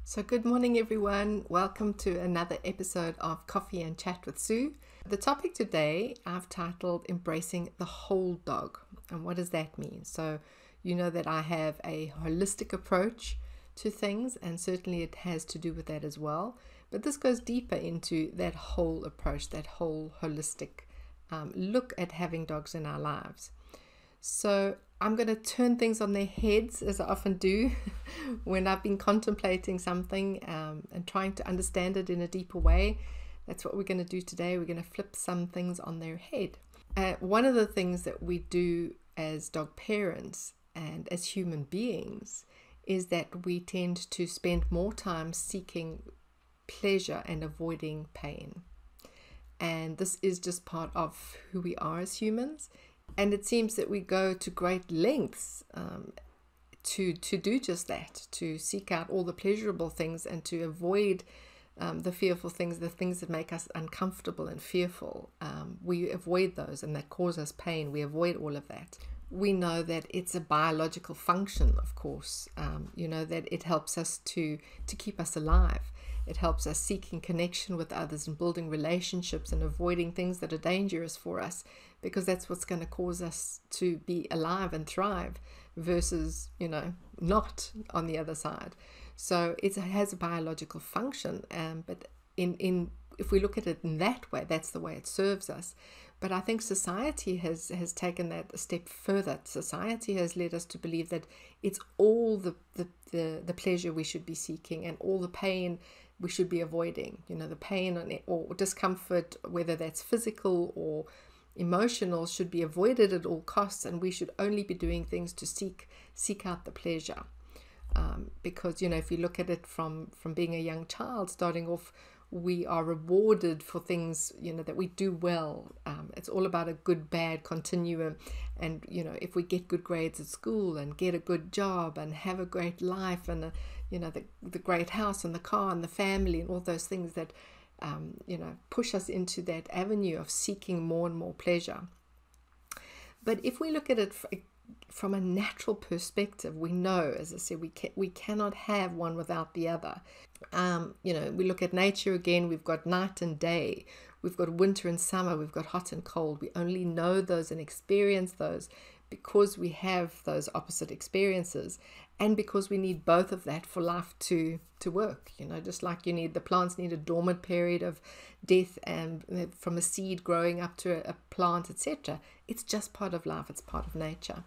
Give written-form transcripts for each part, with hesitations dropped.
So good morning everyone, welcome to another episode of Coffee and Chat with Sue. The topic today I've titled Embracing the Whole Dog. And what does that mean? So you know that I have a holistic approach to things, and certainly it has to do with that as well. But this goes deeper into that whole approach, that whole holistic look at having dogs in our lives. So I'm going to turn things on their heads, as I often do when I've been contemplating something and trying to understand it in a deeper way. That's what we're going to do today. We're going to flip some things on their head. One of the things that we do as dog parents and as human beings is that we tend to spend more time seeking pleasure and avoiding pain. And this is just part of who we are as humans. And it seems that we go to great lengths to do just that, to seek out all the pleasurable things and to avoid the fearful things, the things that make us uncomfortable and fearful. We avoid those and that cause us pain. We avoid all of that. We know that it's a biological function, of course, that it helps us to keep us alive. It helps us seeking connection with others and building relationships and avoiding things that are dangerous for us, because that's what's going to cause us to be alive and thrive versus, not on the other side. So it has a biological function, but if we look at it in that way, that's the way it serves us. But I think society has taken that a step further. Society has led us to believe that it's all the pleasure we should be seeking and all the pain we should be avoiding. The pain or discomfort, whether that's physical or emotional, should be avoided at all costs, and we should only be doing things to seek out the pleasure. Because if you look at it from being a young child, starting off, we are rewarded for things that we do well. It's all about a good bad continuum, and if we get good grades at school and get a good job and have a great life and the great house and the car and the family and all those things that push us into that avenue of seeking more and more pleasure. But if we look at it from a natural perspective, we know, as I said, we cannot have one without the other. We look at nature again. We've got night and day. We've got winter and summer. We've got hot and cold. We only know those and experience those because we have those opposite experiences, and because we need both of that for life to work. Just like the plants need a dormant period of death and from a seed growing up to a plant, etc. It's just part of life. It's part of nature.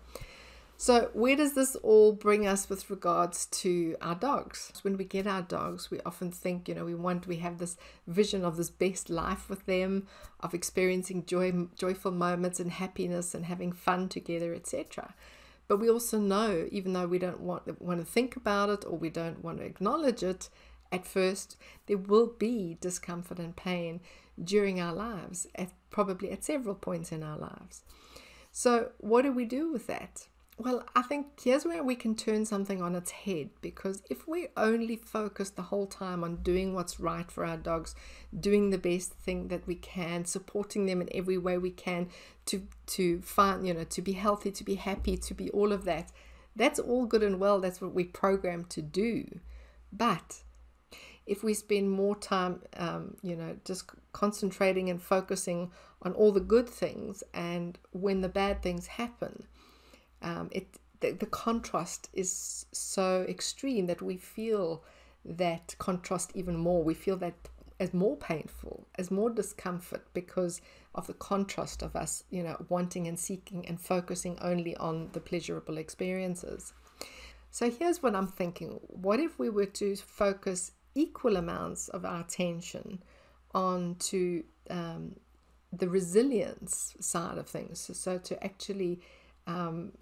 So where does this all bring us with regards to our dogs? When we get our dogs, we often think, we have this vision of this best life with them, of experiencing joyful moments and happiness and having fun together, etc. But we also know, even though we don't want to think about it or we don't want to acknowledge it at first, there will be discomfort and pain during our lives, probably at several points in our lives. So what do we do with that? Well, I think here's where we can turn something on its head, because if we only focus the whole time on doing what's right for our dogs, doing the best thing that we can, supporting them in every way we can to find, to be healthy, to be happy, to be all of that, that's all good and well. That's what we're programmed to do. But if we spend more time, just concentrating and focusing on all the good things, and when the bad things happen, the contrast is so extreme that we feel that contrast even more. We feel that as more painful, as more discomfort, because of the contrast of us, wanting and seeking and focusing only on the pleasurable experiences. So here's what I'm thinking. What if we were to focus equal amounts of our attention onto the resilience side of things? So to actually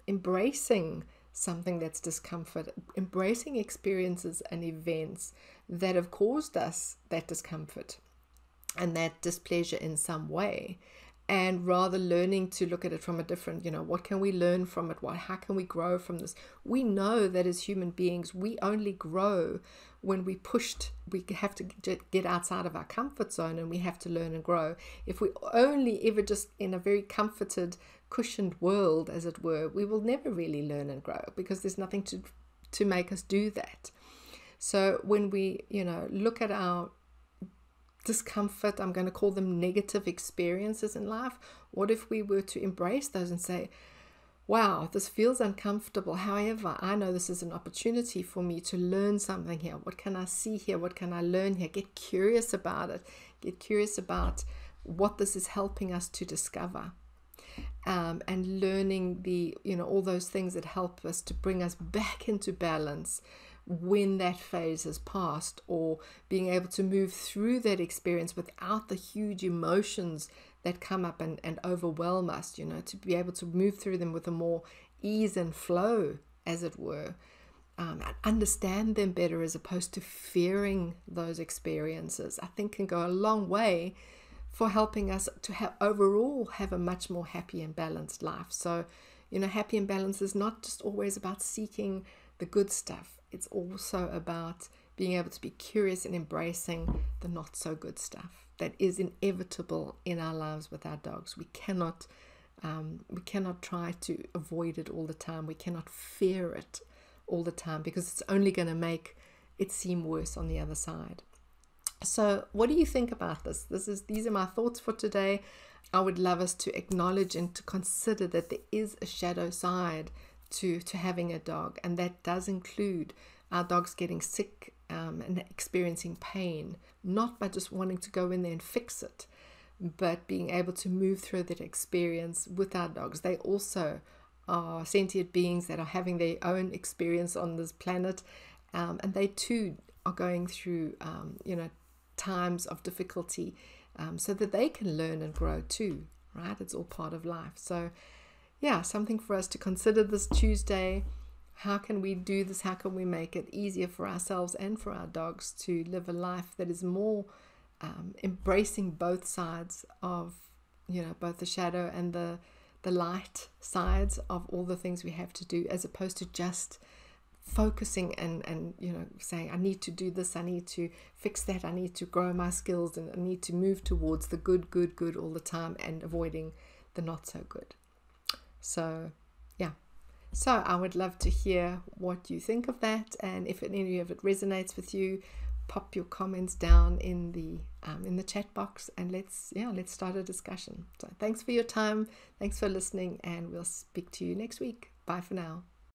embracing something that's discomfort, embracing experiences and events that have caused us that discomfort and that displeasure in some way, and rather learning to look at it from a different, what can we learn from it? How can we grow from this? We know that as human beings, we only grow when we have to get outside of our comfort zone, and we have to learn and grow. If we only ever just in a very comforted, cushioned world, as it were, we will never really learn and grow, because there's nothing to make us do that. So when we, look at our discomfort, I'm going to call them negative experiences in life, what if we were to embrace those and say, wow, this feels uncomfortable. However, I know this is an opportunity for me to learn something here. What can I see here? What can I learn here? Get curious about it. Get curious about what this is helping us to discover. And learning all those things that help us to bring us back into balance when that phase has passed, or being able to move through that experience without the huge emotions that come up and overwhelm us, to be able to move through them with a more ease and flow, as it were, and understand them better as opposed to fearing those experiences, I think can go a long way for helping us to overall have a much more happy and balanced life. So, happy and balanced is not just always about seeking the good stuff. It's also about being able to be curious and embracing the not so good stuff that is inevitable in our lives with our dogs. We cannot try to avoid it all the time. We cannot fear it all the time, because it's only going to make it seem worse on the other side. So what do you think about this? These are my thoughts for today. I would love us to acknowledge and to consider that there is a shadow side to having a dog, and that does include our dogs getting sick and experiencing pain, not by just wanting to go in there and fix it, but being able to move through that experience with our dogs. They also are sentient beings that are having their own experience on this planet, and they too are going through times of difficulty, so that they can learn and grow too, right? It's all part of life. So yeah, something for us to consider this Tuesday. How can we do this? How can we make it easier for ourselves and for our dogs to live a life that is more embracing both sides of, both the shadow and the light sides of all the things we have to do, as opposed to just focusing and saying, I need to do this, I need to fix that, I need to grow my skills, and I need to move towards the good all the time, and avoiding the not so good. So yeah, so I would love to hear what you think of that, and if any of it resonates with you, pop your comments down in the chat box, and let's start a discussion. So thanks for your time, thanks for listening, and we'll speak to you next week. Bye for now.